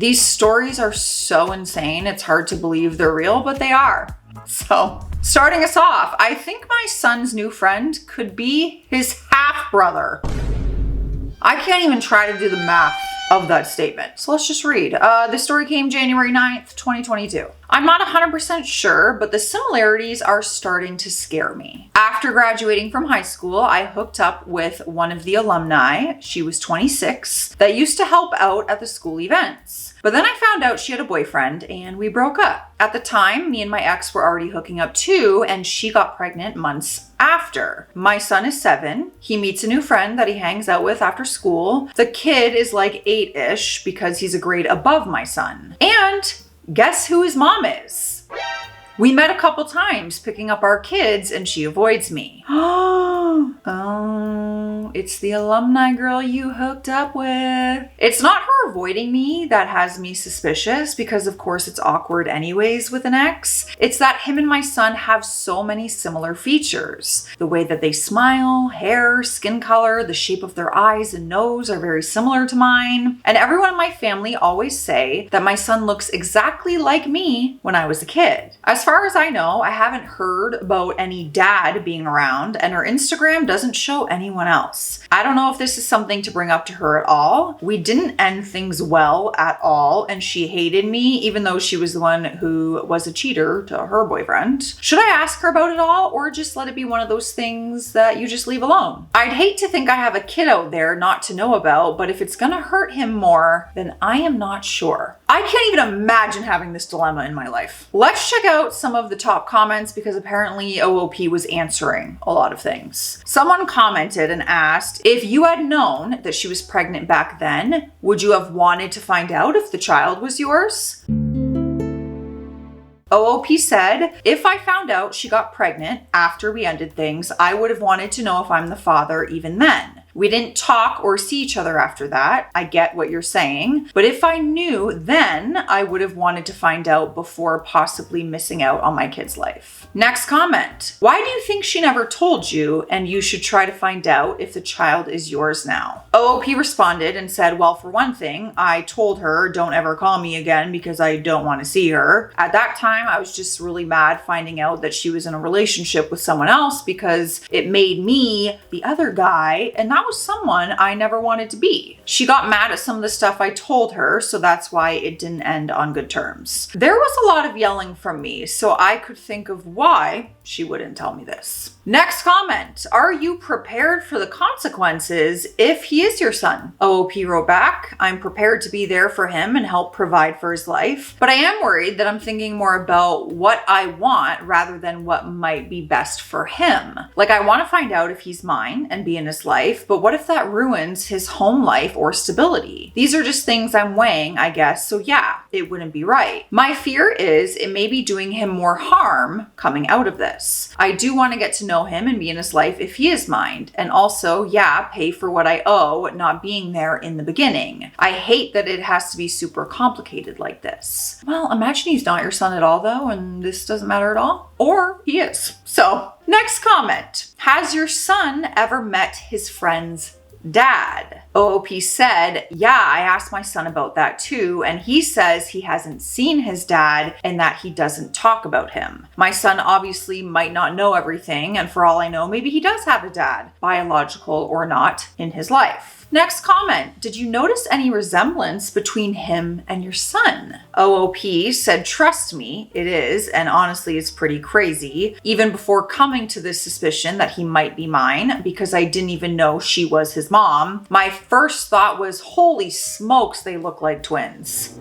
These stories are so insane, it's hard to believe they're real, but they are. So, starting us off, I think my son's new friend could be his half-brother. I can't even try to do the math of that statement. So let's just read. The story came January 9th, 2022. I'm not 100% sure, but the similarities are starting to scare me. After graduating from high school, I hooked up with one of the alumni, she was 26, that used to help out at the school events. But then I found out she had a boyfriend and we broke up. At the time, me and my ex were already hooking up too, and she got pregnant months after. My son is 7. He meets a new friend that he hangs out with after school. The kid is like 8-ish because he's a grade above my son. And guess who his mom is? We met a couple times picking up our kids and she avoids me. Oh, it's the alumni girl you hooked up with. It's not her avoiding me that has me suspicious, because of course it's awkward anyways with an ex. It's that him and my son have so many similar features. The way that they smile, hair, skin color, the shape of their eyes and nose are very similar to mine. And everyone in my family always say that my son looks exactly like me when I was a kid. As far as I know, I haven't heard about any dad being around, and her Instagram doesn't show anyone else. I don't know if this is something to bring up to her at all. We didn't end things well at all, and she hated me even though she was the one who was a cheater to her boyfriend. Should I ask her about it all, or just let it be one of those things that you just leave alone? I'd hate to think I have a kid out there not to know about, but if it's gonna hurt him more, then I am not sure. I can't even imagine having this dilemma in my life. Let's check out some of the top comments, because apparently OOP was answering a lot of things. Someone commented and asked, if you had known that she was pregnant back then, would you have wanted to find out if the child was yours? OOP said, if I found out she got pregnant after we ended things, I would have wanted to know if I'm the father even then. We didn't talk or see each other after that. I get what you're saying. But if I knew then, I would have wanted to find out before possibly missing out on my kid's life. Next comment. Why do you think she never told you, and you should try to find out if the child is yours now? OOP responded and said, well, for one thing, I told her don't ever call me again because I don't want to see her. At that time, I was just really mad finding out that she was in a relationship with someone else, because it made me the other guy, and that was someone I never wanted to be. She got mad at some of the stuff I told her, so that's why it didn't end on good terms. There was a lot of yelling from me, so I could think of why she wouldn't tell me this. Next comment. Are you prepared for the consequences if he is your son? OOP wrote back, I'm prepared to be there for him and help provide for his life, but I am worried that I'm thinking more about what I want rather than what might be best for him. Like, I want to find out if he's mine and be in his life, but what if that ruins his home life or stability? These are just things I'm weighing, I guess, so yeah, it wouldn't be right. My fear is it may be doing him more harm coming out of this. I do want to get to know him and be in his life if he is mine, and also, yeah, pay for what I owe not being there in the beginning. I hate that it has to be super complicated like this. Well, imagine he's not your son at all though, and this doesn't matter at all. Or he is. So, next comment. Has your son ever met his friend's dad? OOP said, yeah, I asked my son about that too, and he says he hasn't seen his dad and that he doesn't talk about him. My son obviously might not know everything, and for all I know, maybe he does have a dad, biological or not, in his life. Next comment. Did you notice any resemblance between him and your son? OOP said, trust me, it is, and honestly, it's pretty crazy. Even before coming to this suspicion that he might be mine, because I didn't even know she was his mom, my first thought was, holy smokes, they look like twins.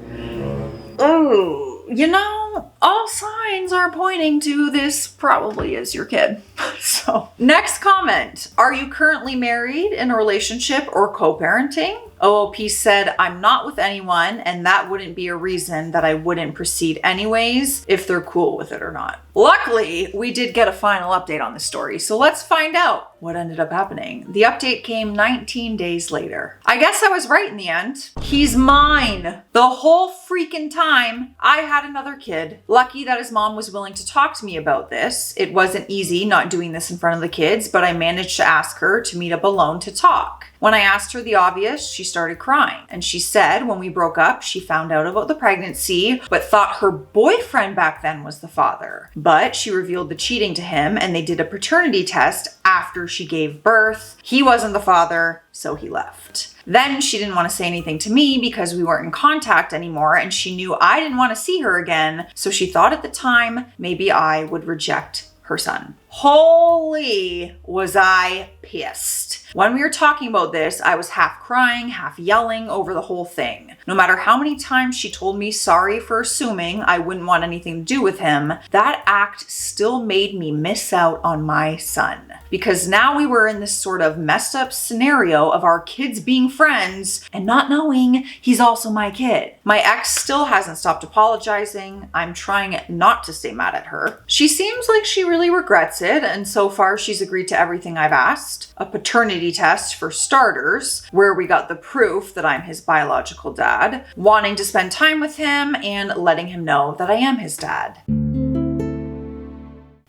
Ooh. You know, all signs are pointing to this probably is your kid. So, next comment. Are you currently married, in a relationship, or co-parenting? OOP said, I'm not with anyone, and that wouldn't be a reason that I wouldn't proceed anyways, if they're cool with it or not. Luckily, we did get a final update on the story, so let's find out what ended up happening. The update came 19 days later. I guess I was right in the end. He's mine. The whole freaking time I had another kid. Lucky that his mom was willing to talk to me about this. It wasn't easy not doing this in front of the kids, but I managed to ask her to meet up alone to talk. When I asked her the obvious, she started crying. And she said when we broke up, she found out about the pregnancy, but thought her boyfriend back then was the father. But she revealed the cheating to him, and they did a paternity test after she gave birth. He wasn't the father, so he left. Then she didn't want to say anything to me because we weren't in contact anymore, and she knew I didn't want to see her again, so she thought at the time maybe I would reject her son. Holy, was I pissed. When we were talking about this, I was half crying, half yelling over the whole thing. No matter how many times she told me sorry for assuming I wouldn't want anything to do with him, that act still made me miss out on my son. Because now we were in this sort of messed up scenario of our kids being friends and not knowing he's also my kid. My ex still hasn't stopped apologizing. I'm trying not to stay mad at her. She seems like she really regrets it, and so far she's agreed to everything I've asked. A paternity test for starters, where we got the proof that I'm his biological dad, wanting to spend time with him, and letting him know that I am his dad.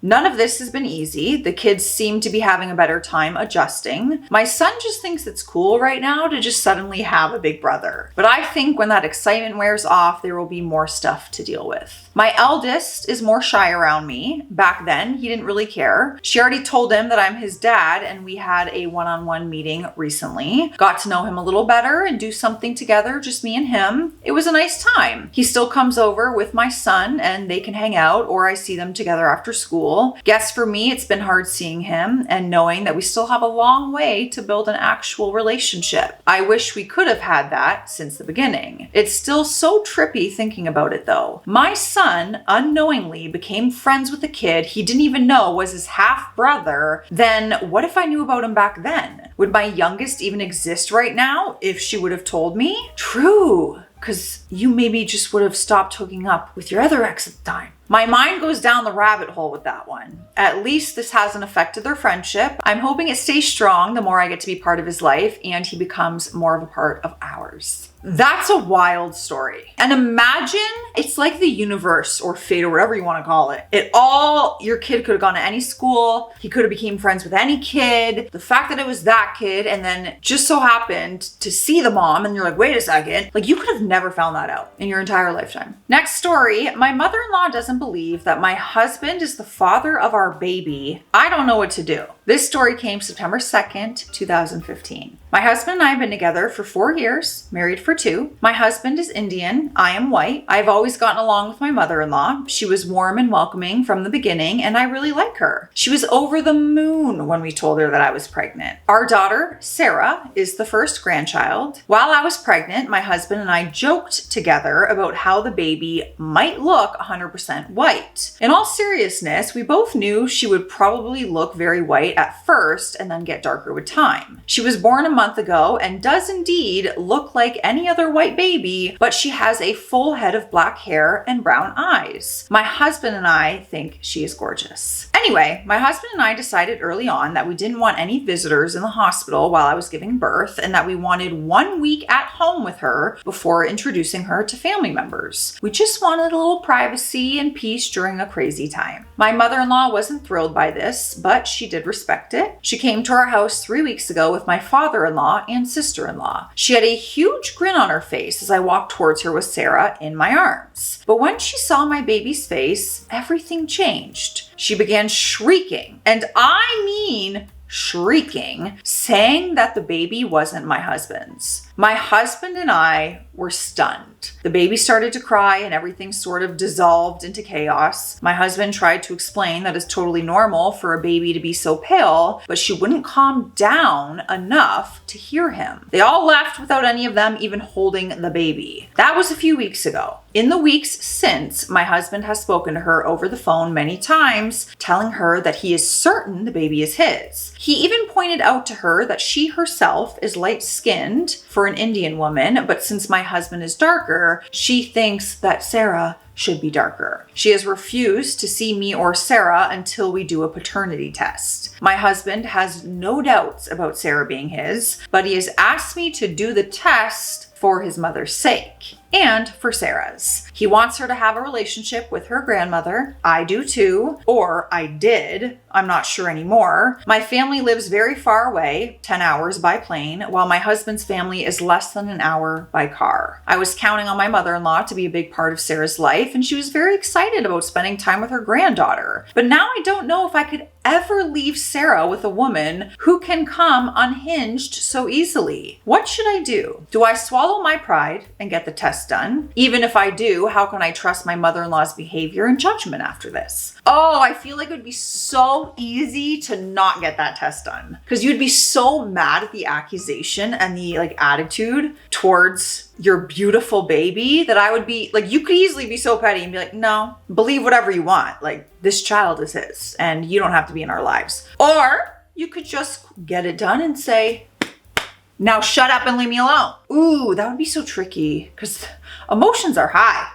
None of this has been easy. The kids seem to be having a better time adjusting. My son just thinks it's cool right now to just suddenly have a big brother. But I think when that excitement wears off, there will be more stuff to deal with. My eldest is more shy around me. Back then, he didn't really care. She already told him that I'm his dad, and we had a one-on-one meeting recently. Got to know him a little better and do something together, just me and him. It was a nice time. He still comes over with my son, and they can hang out, or I see them together after school. Guess for me, it's been hard seeing him and knowing that we still have a long way to build an actual relationship. I wish we could have had that since the beginning. It's still so trippy thinking about it though. My son unknowingly became friends with a kid he didn't even know was his half brother. Then what if I knew about him back then? Would my youngest even exist right now if she would have told me? True, because you maybe just would have stopped hooking up with your other ex at the time. My mind goes down the rabbit hole with that one. At least this hasn't affected their friendship. I'm hoping it stays strong the more I get to be part of his life and he becomes more of a part of ours. That's a wild story. And imagine it's like the universe or fate or whatever you want to call it. Your kid could have gone to any school. He could have became friends with any kid. The fact that it was that kid and then just so happened to see the mom and you're like, wait a second. Like you could have never found that out in your entire lifetime. Next story. My mother-in-law doesn't believe that my husband is the father of our baby. I don't know what to do. This story came September 2nd, 2015. My husband and I have been together for 4 years, married for 2. My husband is Indian. I am white. I've always gotten along with my mother-in-law. She was warm and welcoming from the beginning, and I really like her. She was over the moon when we told her that I was pregnant. Our daughter, Sarah, is the first grandchild. While I was pregnant, my husband and I joked together about how the baby might look 100% white. In all seriousness, we both knew she would probably look very white at first and then get darker with time. She was born a month ago and does indeed look like any other white baby, but she has a full head of black hair and brown eyes. My husband and I think she is gorgeous. Anyway, my husband and I decided early on that we didn't want any visitors in the hospital while I was giving birth and that we wanted 1 week at home with her before introducing her to family members. We just wanted a little privacy and peace during a crazy time. My mother-in-law wasn't thrilled by this, but she did respect it. She came to our house 3 weeks ago with my father-in-law and sister-in-law. She had a huge grin on her face as I walked towards her with Sarah in my arms. But when she saw my baby's face, everything changed. She began shrieking, and I mean shrieking, saying that the baby wasn't my husband's. My husband and I were stunned. The baby started to cry and everything sort of dissolved into chaos. My husband tried to explain that it's totally normal for a baby to be so pale, but she wouldn't calm down enough to hear him. They all left without any of them even holding the baby. That was a few weeks ago. In the weeks since, my husband has spoken to her over the phone many times, telling her that he is certain the baby is his. He even pointed out to her that she herself is light-skinned for an Indian woman, but since my husband is darker, she thinks that Sarah should be darker. She has refused to see me or Sarah until we do a paternity test. My husband has no doubts about Sarah being his, but he has asked me to do the test for his mother's sake and for Sarah's. He wants her to have a relationship with her grandmother. I do too, or I did. I'm not sure anymore. My family lives very far away, 10 hours by plane, while my husband's family is less than an hour by car. I was counting on my mother-in-law to be a big part of Sarah's life, and she was very excited about spending time with her granddaughter. But now I don't know if I could ever leave Sarah with a woman who can come unhinged so easily. What should I do? Do I swallow my pride and get the test done? Even if I do, how can I trust my mother-in-law's behavior and judgment after this? Oh, I feel like it would be so easy to not get that test done, because you'd be so mad at the accusation and the attitude towards your beautiful baby that I would be like, you could easily be so petty and be like, no, believe whatever you want. Like, this child is his and you don't have to be in our lives. Or you could just get it done and say, now shut up and leave me alone. Ooh, that would be so tricky because emotions are high.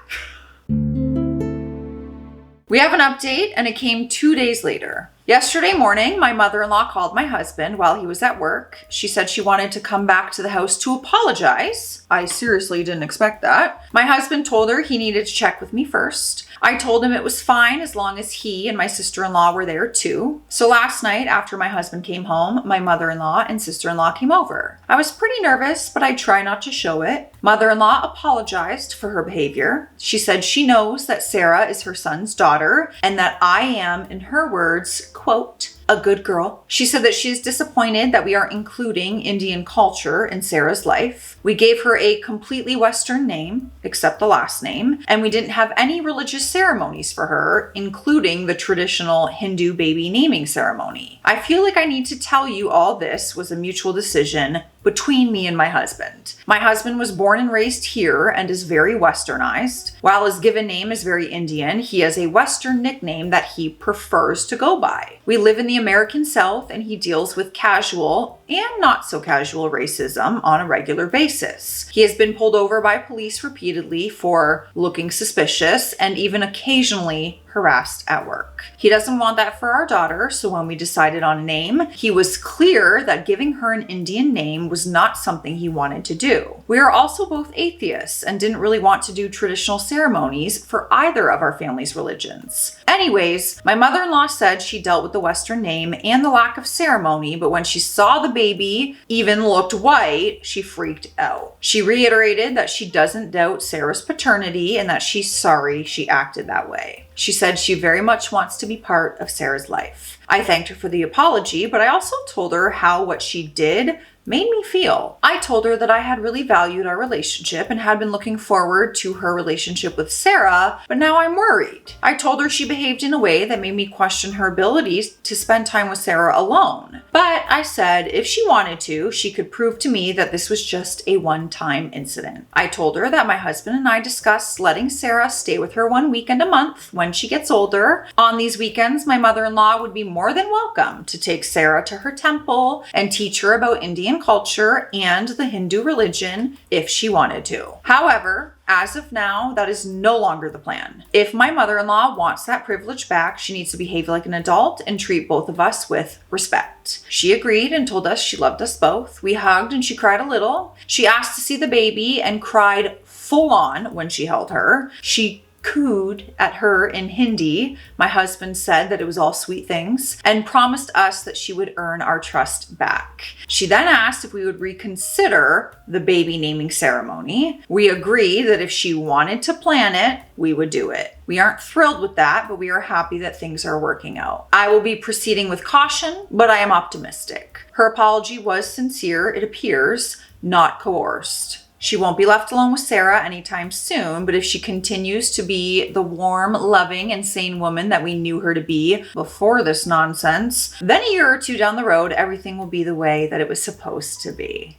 We have an update and it came 2 days later. Yesterday morning, my mother-in-law called my husband while he was at work. She said she wanted to come back to the house to apologize. I seriously didn't expect that. My husband told her he needed to check with me first. I told him it was fine as long as he and my sister-in-law were there too. So last night, after my husband came home, my mother-in-law and sister-in-law came over. I was pretty nervous, but I try not to show it. Mother-in-law apologized for her behavior. She said she knows that Sarah is her son's daughter and that I am, in her words, quote, a good girl. She said that she is disappointed that we aren't including Indian culture in Sarah's life. We gave her a completely Western name, except the last name, and we didn't have any religious ceremonies for her, including the traditional Hindu baby naming ceremony. I feel like I need to tell you all this was a mutual decision between me and my husband. My husband was born and raised here and is very westernized. While his given name is very Indian, he has a Western nickname that he prefers to go by. We live in the American South and he deals with casual and not so casual racism on a regular basis. He has been pulled over by police repeatedly for looking suspicious and even occasionally harassed at work. He doesn't want that for our daughter, so when we decided on a name, he was clear that giving her an Indian name was not something he wanted to do. We are also both atheists and didn't really want to do traditional ceremonies for either of our family's religions. Anyways, my mother-in-law said she dealt with the Western name and the lack of ceremony, but when she saw the baby even looked white, she freaked out. She reiterated that she doesn't doubt Sarah's paternity and that she's sorry she acted that way. She said she very much wants to be part of Sarah's life. I thanked her for the apology, but I also told her how what she did made me feel. I told her that I had really valued our relationship and had been looking forward to her relationship with Sarah, but now I'm worried. I told her she behaved in a way that made me question her abilities to spend time with Sarah alone. But I said if she wanted to, she could prove to me that this was just a one-time incident. I told her that my husband and I discussed letting Sarah stay with her 1 weekend a month when she gets older. On these weekends, my mother-in-law would be more than welcome to take Sarah to her temple and teach her about Indian culture and the Hindu religion if she wanted to. However, as of now, that is no longer the plan. If my mother-in-law wants that privilege back, she needs to behave like an adult and treat both of us with respect. She agreed and told us she loved us both. We hugged and she cried a little. She asked to see the baby and cried full on when she held her. She cooed at her in Hindi. My husband said that it was all sweet things and promised us that she would earn our trust back. She then asked if we would reconsider the baby naming ceremony. We agreed that if she wanted to plan it, we would do it. We aren't thrilled with that, but we are happy that things are working out. I will be proceeding with caution, but I am optimistic. Her apology was sincere, it appears, not coerced. She won't be left alone with Sarah anytime soon, but if she continues to be the warm, loving, and sane woman that we knew her to be before this nonsense, then a year or two down the road, everything will be the way that it was supposed to be.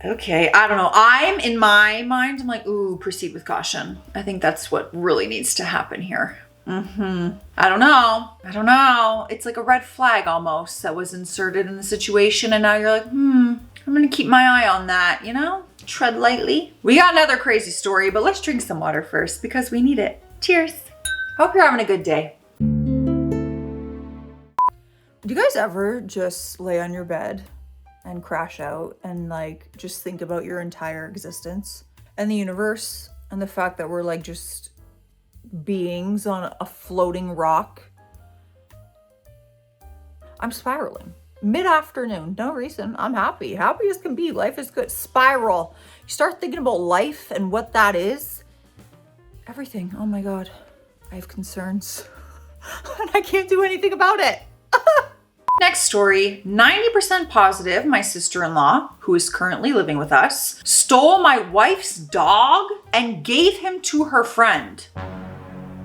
Okay, I don't know. In my mind, I'm like, ooh, proceed with caution. I think that's what really needs to happen here. I don't know. It's like a red flag almost that was inserted in the situation, and now you're like, I'm gonna keep my eye on that, you know? Tread lightly. We got another crazy story, but let's drink some water first because we need it. Cheers. Hope you're having a good day. Do you guys ever just lay on your bed and crash out and like just think about your entire existence and the universe and the fact that we're like just beings on a floating rock? I'm spiraling. Mid-afternoon, no reason. I'm happy as can be. Life is good. Spiral. You start thinking about life and what that is. Everything. Oh my God. I have concerns and I can't do anything about it. Next story, 90% positive my sister-in-law, who is currently living with us, stole my wife's dog and gave him to her friend.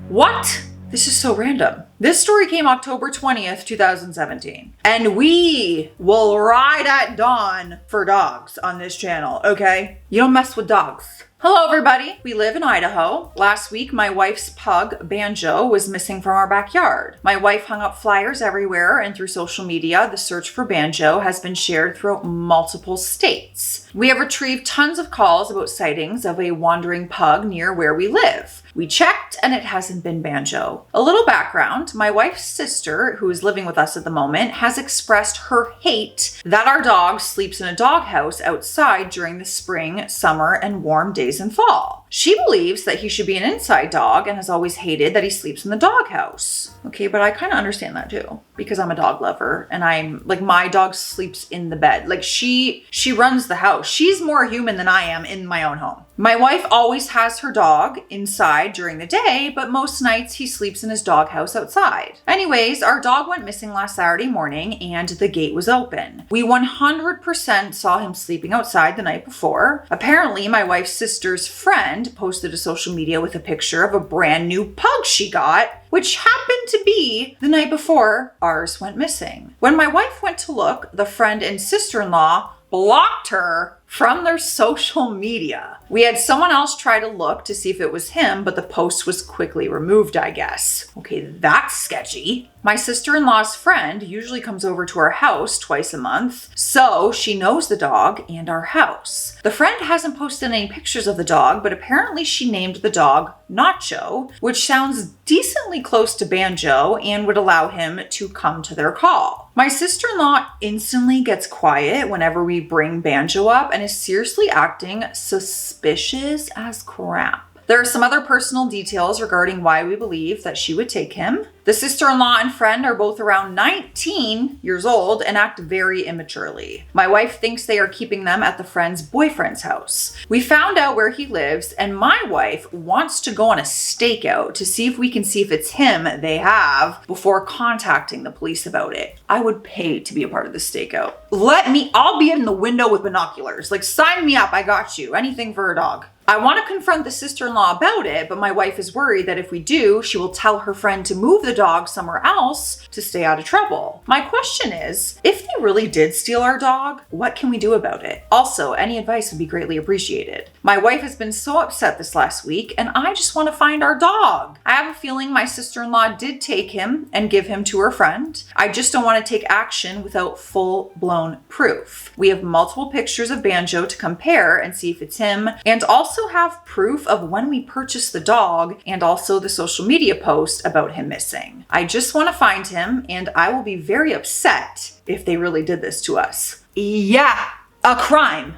What? This is so random. This story came October 20th, 2017. And we will ride at dawn for dogs on this channel, okay? You don't mess with dogs. Hello, everybody. We live in Idaho. Last week, my wife's pug, Banjo, was missing from our backyard. My wife hung up flyers everywhere, and through social media, the search for Banjo has been shared throughout multiple states. We have retrieved tons of calls about sightings of a wandering pug near where we live. We checked, and it hasn't been Banjo. A little background, my wife's sister, who is living with us at the moment, has expressed her hate that our dog sleeps in a doghouse outside during the spring, summer, and warm days in fall. She believes that he should be an inside dog and has always hated that he sleeps in the doghouse. Okay, but I kind of understand that too, because I'm a dog lover and I'm like, my dog sleeps in the bed. Like she runs the house. She's more human than I am in my own home. My wife always has her dog inside during the day, but most nights he sleeps in his doghouse outside. Anyways, our dog went missing last Saturday morning and the gate was open. We 100% saw him sleeping outside the night before. Apparently, my wife's sister's friend posted to social media with a picture of a brand new pug she got, which happened to be the night before ours went missing. When my wife went to look, the friend and sister-in-law blocked her from their social media. We had someone else try to look to see if it was him, but the post was quickly removed, I guess. Okay, that's sketchy. My sister-in-law's friend usually comes over to our house twice a month, so she knows the dog and our house. The friend hasn't posted any pictures of the dog, but apparently she named the dog Nacho, which sounds decently close to Banjo and would allow him to come to their call. My sister-in-law instantly gets quiet whenever we bring Banjo up and is seriously acting suspicious as crap. There are some other personal details regarding why we believe that she would take him. The sister-in-law and friend are both around 19 years old and act very immaturely. My wife thinks they are keeping them at the friend's boyfriend's house. We found out where he lives, and my wife wants to go on a stakeout to see if we can see if it's him they have before contacting the police about it. I would pay to be a part of the stakeout. I'll be in the window with binoculars. Like, sign me up, I got you. Anything for a dog. I want to confront the sister-in-law about it, but my wife is worried that if we do, she will tell her friend to move the dog somewhere else to stay out of trouble. My question is, if they really did steal our dog, what can we do about it? Also, any advice would be greatly appreciated. My wife has been so upset this last week, and I just want to find our dog. I have a feeling my sister-in-law did take him and give him to her friend. I just don't want to take action without full-blown proof. We have multiple pictures of Banjo to compare and see if it's him, and also have proof of when we purchased the dog and also the social media post about him missing. I just want to find him, and I will be very upset if they really did this to us. Yeah, a crime.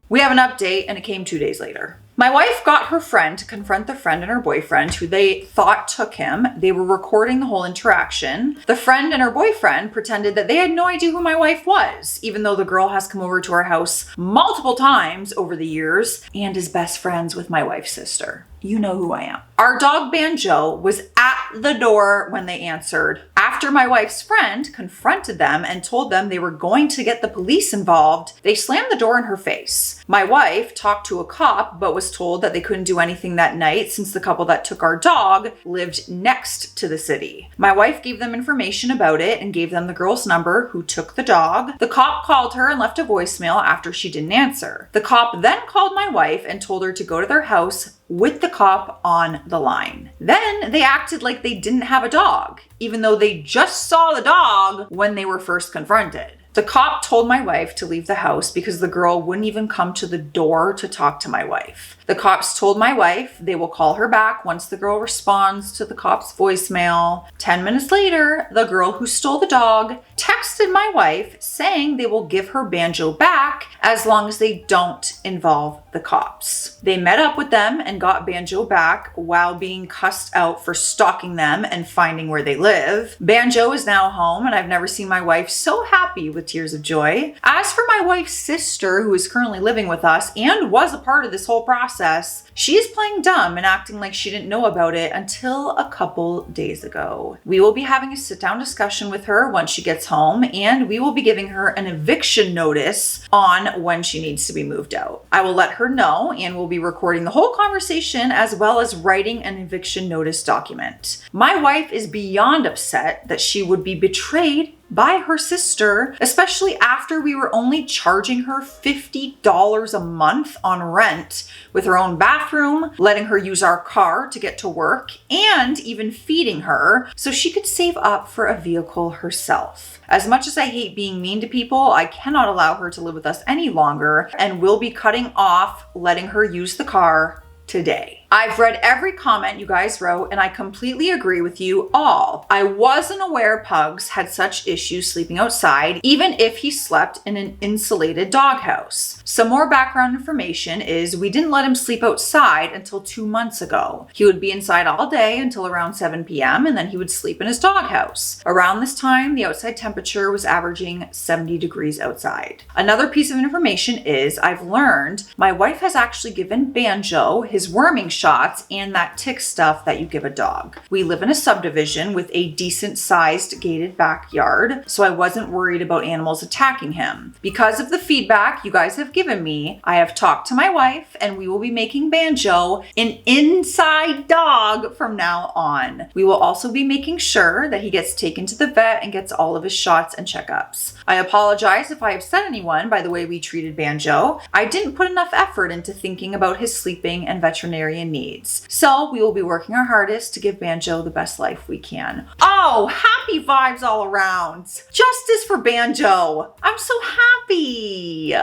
We have an update, and it came 2 days later. My wife got her friend to confront the friend and her boyfriend who they thought took him. They were recording the whole interaction. The friend and her boyfriend pretended that they had no idea who my wife was, even though the girl has come over to our house multiple times over the years and is best friends with my wife's sister. You know who I am. Our dog Banjo was at the door when they answered. After my wife's friend confronted them and told them they were going to get the police involved, they slammed the door in her face. My wife talked to a cop, but was told that they couldn't do anything that night since the couple that took our dog lived next to the city. My wife gave them information about it and gave them the girl's number who took the dog. The cop called her and left a voicemail after she didn't answer. The cop then called my wife and told her to go to their house with the cop on the line. Then they acted like they didn't have a dog, even though they just saw the dog when they were first confronted. The cop told my wife to leave the house because the girl wouldn't even come to the door to talk to my wife. The cops told my wife they will call her back once the girl responds to the cop's voicemail. 10 minutes later, the girl who stole the dog texted my wife saying they will give her Banjo back as long as they don't involve the cops. They met up with them and got Banjo back while being cussed out for stalking them and finding where they live. Banjo is now home, and I've never seen my wife so happy with tears of joy. As for my wife's sister, who is currently living with us and was a part of this whole process, she is playing dumb and acting like she didn't know about it until a couple days ago. We will be having a sit-down discussion with her once she gets home, and we will be giving her an eviction notice on when she needs to be moved out. I will let her know, and we'll be recording the whole conversation as well as writing an eviction notice document. My wife is beyond upset that she would be betrayed by her sister, especially after we were only charging her $50 a month on rent with her own bathroom, letting her use our car to get to work, and even feeding her so she could save up for a vehicle herself. As much as I hate being mean to people, I cannot allow her to live with us any longer and will be cutting off letting her use the car today. I've read every comment you guys wrote, and I completely agree with you all. I wasn't aware Pugs had such issues sleeping outside, even if he slept in an insulated doghouse. Some more background information is we didn't let him sleep outside until 2 months ago. He would be inside all day until around 7 p.m. and then he would sleep in his doghouse. Around this time, the outside temperature was averaging 70 degrees outside. Another piece of information is I've learned my wife has actually given Banjo his worming shots and that tick stuff that you give a dog. We live in a subdivision with a decent sized gated backyard, so I wasn't worried about animals attacking him. Because of the feedback you guys have given me, I have talked to my wife and we will be making Banjo an inside dog from now on. We will also be making sure that he gets taken to the vet and gets all of his shots and checkups. I apologize if I upset anyone by the way we treated Banjo. I didn't put enough effort into thinking about his sleeping and veterinarian needs. So we will be working our hardest to give Banjo the best life we can. Oh, happy vibes all around. Justice for Banjo. I'm so happy.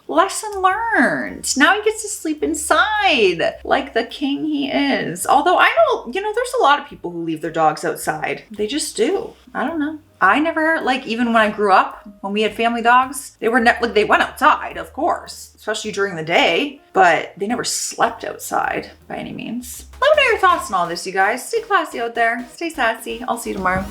Lesson learned. Now he gets to sleep inside like the king he is. Although I know, there's a lot of people who leave their dogs outside. They just do. I don't know. I never, even when I grew up, when we had family dogs, they went outside, of course, especially during the day, but they never slept outside by any means. Let me know your thoughts on all this, you guys. Stay classy out there. Stay sassy. I'll see you tomorrow.